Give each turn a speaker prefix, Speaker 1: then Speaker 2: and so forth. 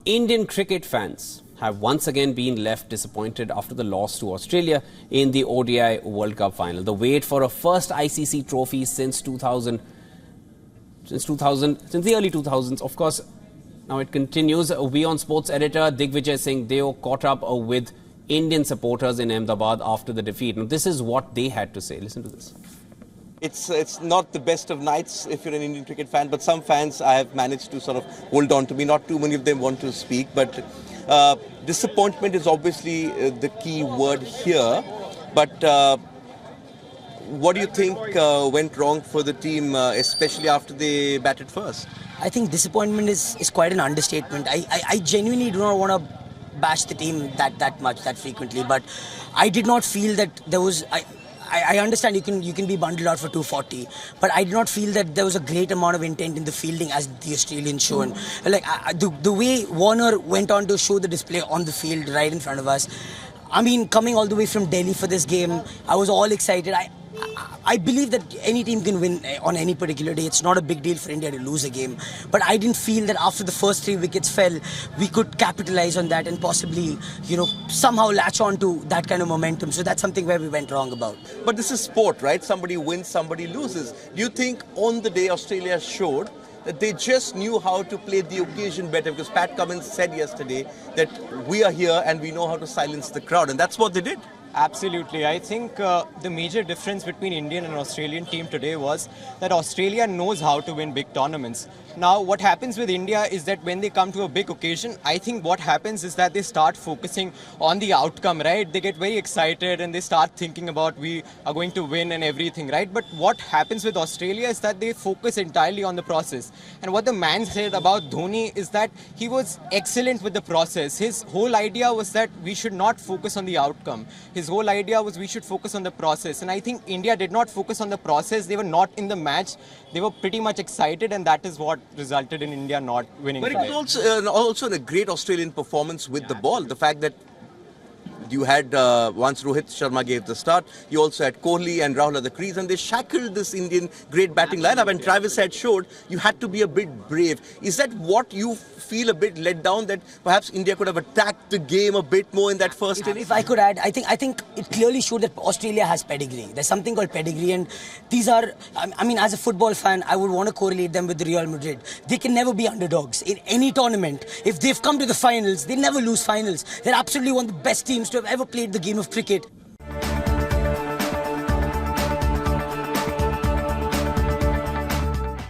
Speaker 1: Indian cricket fans have once again been left disappointed after the loss to Australia in the ODI World Cup final. The wait for a first ICC trophy since the early 2000s, of course, now it continues. WION Sports editor Digvijay Singh Deo caught up with Indian supporters in Ahmedabad after the defeat. Now, this is what they had to say. Listen to this.
Speaker 2: It's not the best of nights if you're an Indian cricket fan, but some fans I have managed to sort of hold on to me. Not too many of them want to speak, but disappointment is obviously the key word here. But what do you think went wrong for the team, especially after they batted first?
Speaker 3: I think disappointment is quite an understatement. I genuinely do not want to bash the team that much, that frequently, but I did not feel that there was... I understand you can be bundled out for 240, but I did not feel that there was a great amount of intent in the fielding as the Australians shown. Like the way Warner went on to show the display on the field right in front of us. I mean, coming all the way from Delhi for this game, I was all excited. I believe that any team can win on any particular day. It's not a big deal for India to lose a game. But I didn't feel that after the first 3 wickets fell, we could capitalize on that and possibly, somehow latch on to that kind of momentum. So that's something where we went wrong about.
Speaker 2: But this is sport, right? Somebody wins, somebody loses. Do you think on the day Australia showed that they just knew how to play the occasion better? Because Pat Cummins said yesterday that we are here and we know how to silence the crowd. And that's what they did.
Speaker 4: Absolutely. I think the major difference between Indian and Australian team today was that Australia knows how to win big tournaments. Now, what happens with India is that when they come to a big occasion, I think what happens is that they start focusing on the outcome, right? They get very excited and they start thinking about we are going to win and everything, right? But what happens with Australia is that they focus entirely on the process. And what the man said about Dhoni is that he was excellent with the process. His whole idea was that we should not focus on the outcome. His whole idea was we should focus on the process. And I think India did not focus on the process. They were not in the match. They were pretty much excited, and that is what resulted in India not winning.
Speaker 2: But it was also a great Australian performance with the ball. The fact that you had, once Rohit Sharma gave the start, you also had Kohli and Rahul at the crease, and they shackled this Indian great batting lineup. And Travis had showed you had to be a bit brave. Is that what you feel a bit let down, that perhaps India could have attacked the game a bit more in that first inning?
Speaker 3: If I could add, I think it clearly showed that Australia has pedigree. There's something called pedigree, and these are, I mean, as a football fan, I would want to correlate them with Real Madrid. They can never be underdogs in any tournament. If they've come to the finals, they never lose finals. They're absolutely one of the best teams to have ever played the game of cricket.